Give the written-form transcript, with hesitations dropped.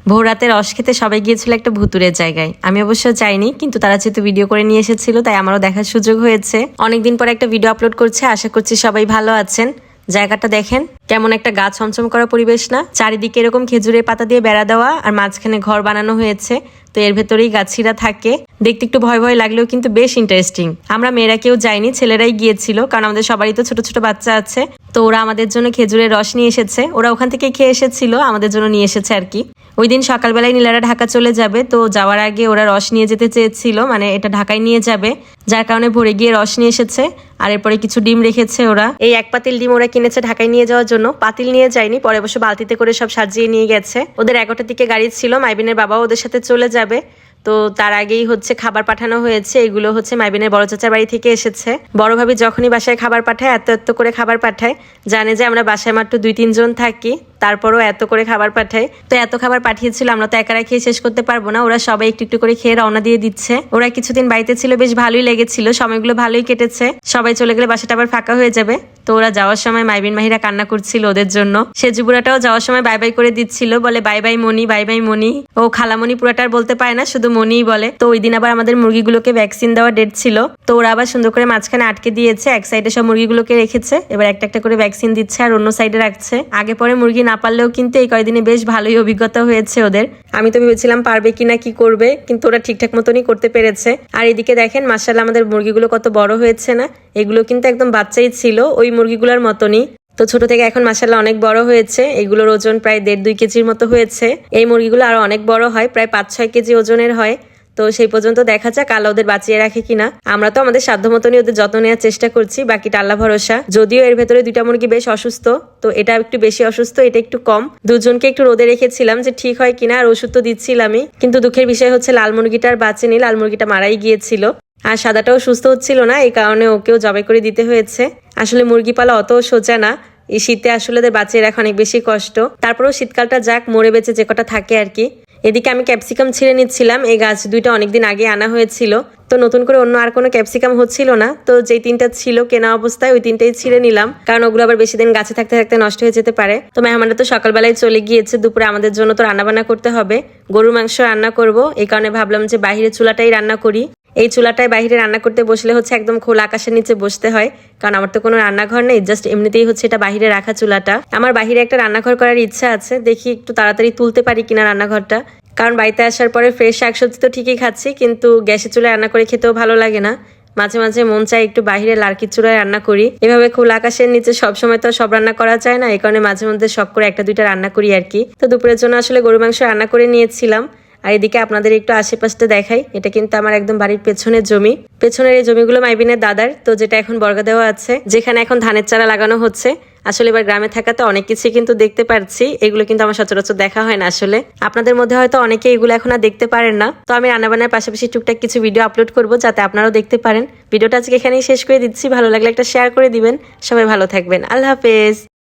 ভোর রাতে রস খেতে সবাই গিয়েছিল একটা ভুতুরের জায়গায়। আমি অবশ্য যাইনি, কিন্তু তারা যেহেতু ভিডিও করে নিয়ে এসেছিল তাই আমারও দেখার সুযোগ হয়েছে। অনেকদিন পর একটা ভিডিও আপলোড করছে, আশা করছি সবাই ভালো আছেন। জায়গাটা দেখেন কেমন একটা গা ছমছম করা পরিবেশ না? চারিদিকে এরকম খেজুরের পাতা দিয়ে বেড়া দেওয়া আর মাঝখানে ঘর বানানো হয়েছে। তো এর ভেতরেই গাছিরা থাকে। দেখতে একটু ভয় ভয় লাগলেও কিন্তু বেশ ইন্টারেস্টিং। আমরা মেয়েরা কেউ যাইনি, ছেলেরাই গিয়েছিল, কারণ আমাদের সবারই তো ছোট ছোট বাচ্চা আছে। তো ওরা আমাদের জন্য খেজুরের রস নিয়ে এসেছে। ওরা ওখান থেকে খেয়ে এসেছিল, আমাদের জন্য নিয়ে এসেছে আর কি। ওই দিন সকালবেলায় নীলারা ঢাকা চলে যাবে, তো যাওয়ার আগে ওরা রস নিয়ে যেতে চেয়েছিল, মানে এটা ঢাকায় নিয়ে যাবে, যার কারণে ভোরে গিয়ে রস নিয়ে এসেছে। আর এরপরে কিছু ডিম রেখেছে ওরা। এই এক পাতিল ডিম ওরা কিনেছে ঢাকায় নিয়ে যাওয়ার জন্য। পাতিল নিয়ে যায়নি, পরে অবশ্য বালতিতে করে সব সাজিয়ে নিয়ে গেছে। ওদের 11টার দিকে গাড়ি ছিল, মাইবিনের বাবাও ওদের সাথে চলে যাবে। তো তার আগেই খাবার পাঠানো হয়েছে। এগুলো মাইবিনের বড় চাচার বাড়ি থেকে এসেছে। বড় ভাবি যখনই বাসায় খাবার পাঠায় এত এত করে খাবার পাঠায়। জানে যে আমরা বাসায় মাত্র 2-3 জন থাকি, তারপরও এত করে খাবার পাঠায়। তো এত খাবার পাঠিয়েছিল, আমরা তো একারা খেয়ে শেষ করতে পারবো না। ওরা সবাই একটু একটু করে খেয়ে রওনা দিয়ে দিচ্ছে। ওরা কিছুদিন বাড়িতে ছিল, বেশ ভালোই লেগেছিল, সময়গুলো ভালোই কেটেছে। সবাই চলে গেলে বাসাটা আবার ফাঁকা হয়ে যাবে। তো ওরা যাওয়ার সময় মাইবিন মাহিরা কান্না করছিল ওদের জন্য। সেজু বুড়াটাও যাওয়ার সময় বাই বাই করে দিচ্ছিল, বলে বাই বাই মনি, বাই বাই মনি। ও খালামণি পুরাটা আর বলতে পারে না, শুধু মনিই বলে। তো ওই দিন আবার আমাদের মুরগিগুলোকে ভ্যাকসিন দেওয়া ডেট ছিল, তো ওরা আবার সুন্দর করে মাঝখানে আটকে দিয়েছে। এক সাইডে সব মুরগিগুলোকে রেখেছে, এবার একটা একটা করে ভ্যাকসিন দিচ্ছে আর অন্য সাইডে রাখছে। আগে পরে মুরগি না পারলেও কিন্তু এই কয়দিনে বেশ ভালোই অভিজ্ঞতা হয়েছে ওদের। আমি তো ভেবেছিলাম পারবে কিনা, কি করবে, কিন্তু ওরা ঠিকঠাক মতনই করতে পেরেছে। আর এদিকে দেখেন মাশাআল্লাহ আমাদের মুরগিগুলো কত বড় হয়েছে না? এগুলো কিন্তু একদম বাচ্চাই ছিল, ওই মুরগিগুলোর মতনই। তো ছোট থেকে এখন মাশাআল্লাহ অনেক বড় হয়েছে। এগুলোর ওজন প্রায় 1.5-2 কেজির মতো হয়েছে। এই মুরগিগুলো আরো অনেক বড় হয়, প্রায় 5-6 কেজি ওজনের হয়। তো সেই পর্যন্ত দেখা যাক আল্লাহ ওদের বাঁচিয়ে রাখে কিনা। আমরা তো আমাদের সাধ্য মতনই ওদের যত্ন নেওয়ার চেষ্টা করছি, বাকিটা আল্লাহ ভরসা। যদিও এর ভেতরে 2টা মুরগি বেশ অসুস্থ, তো এটা একটু বেশি অসুস্থ, এটা একটু কম। দুজনকে একটু রোদে রেখেছিলাম যে ঠিক হয় কিনা, আর ওষুধ তো দিচ্ছিলামই। কিন্তু দুঃখের বিষয় লাল মুরগিটার বাঁচেনি, লাল মুরগিটা মারাই গিয়েছিল। আর সাদাটাও সুস্থ হচ্ছিল না, এই কারণে ওকেও জবাই করে দিতে হয়েছে। আসলে মুরগি পালা অত সোজা না, এই শীতে আসলে ওদের বাঁচিয়ে রাখা অনেক বেশি কষ্ট। তারপরেও শীতকালটা যাক, মরে বেঁচে যে কটা থাকে আর কি। এদিকে আমি ক্যাপসিকাম ছিঁড়ে নিচ্ছিলাম। এই গাছ 2টা অনেকদিন আগে আনা হয়েছিল, তো নতুন করে অন্য আর কোনো ক্যাপসিকাম হচ্ছিল না। তো যেই 3টা ছিল কেনা অবস্থায়, ওই 3টাই ছিঁড়ে নিলাম, কারণ ওগুলো আবার বেশি দিন গাছে থাকতে থাকতে নষ্ট হয়ে যেতে পারে। তো মেহমানরা তো সকালবেলায় চলে গিয়েছে, দুপুরে আমাদের জন্য তো রান্নাবান্না করতে হবে। গরুর মাংস রান্না করব, এই কারণে ভাবলাম যে বাইরে চুলাটাই রান্না করি। এই চুলাটায় বাইরে রান্না করতে বসলে একদম খোলা আকাশের নিচে বসতে হয়, কারণ আমার তো কোনো রান্নাঘর নেই, জাস্ট এমনিতেই এটা বাইরে রাখা চুলাটা। আমার বাইরে একটা রান্নাঘর করার ইচ্ছা আছে, দেখি একটু তাড়াতাড়ি তুলতে পারি কিনা রান্নাঘরটা। কারণ বাড়িতে আসার পরে ফ্রেশ শাকসবজি তো ঠিকই খাচ্ছি, কিন্তু গ্যাসের চুলায় রান্না করে খেতেও ভালো লাগে না। মাঝে মাঝে মন চায় একটু বাইরে লার্কির চুলায় রান্না করি। এভাবে খোলা আকাশের নিচে সবসময় তো সব রান্না করা যায় না, এই কারণে মাঝে মধ্যে শখ করে 1-2টা রান্না করি আর কি। তো দুপুরের জন্য গরু মাংস রান্না করে নিয়েছিলাম। আর এদিকে আপনাদের একটু আশেপাশটা দেখাই। এটা কিন্তু আমার একদম বাড়ির পেছনের জমি। পেছনের এই জমিগুলো মাইবিনের দাদার, তো যেটা এখন বর্গা দেওয়া আছে, যেখানে এখন ধানের চারা লাগানো হচ্ছে। আসলে এবার গ্রামে থাকাতে অনেক কিছু কিন্তু দেখতে পারছি, এগুলো কিন্তু আমার সচরাচর দেখা হয় না। আসলে আপনাদের মধ্যে হয়তো অনেকে এগুলো এখন আর দেখতে পারেন না। তো আমি রান্নাবান্নার পাশাপাশি টুকটাক কিছু ভিডিও আপলোড করবো, যাতে আপনারাও দেখতে পারেন। ভিডিওটা আজকে এখানেই শেষ করে দিচ্ছি। ভালো লাগলে একটা শেয়ার করে দিবেন। সবাই ভালো থাকবেন। আল্লাহ হাফেজ।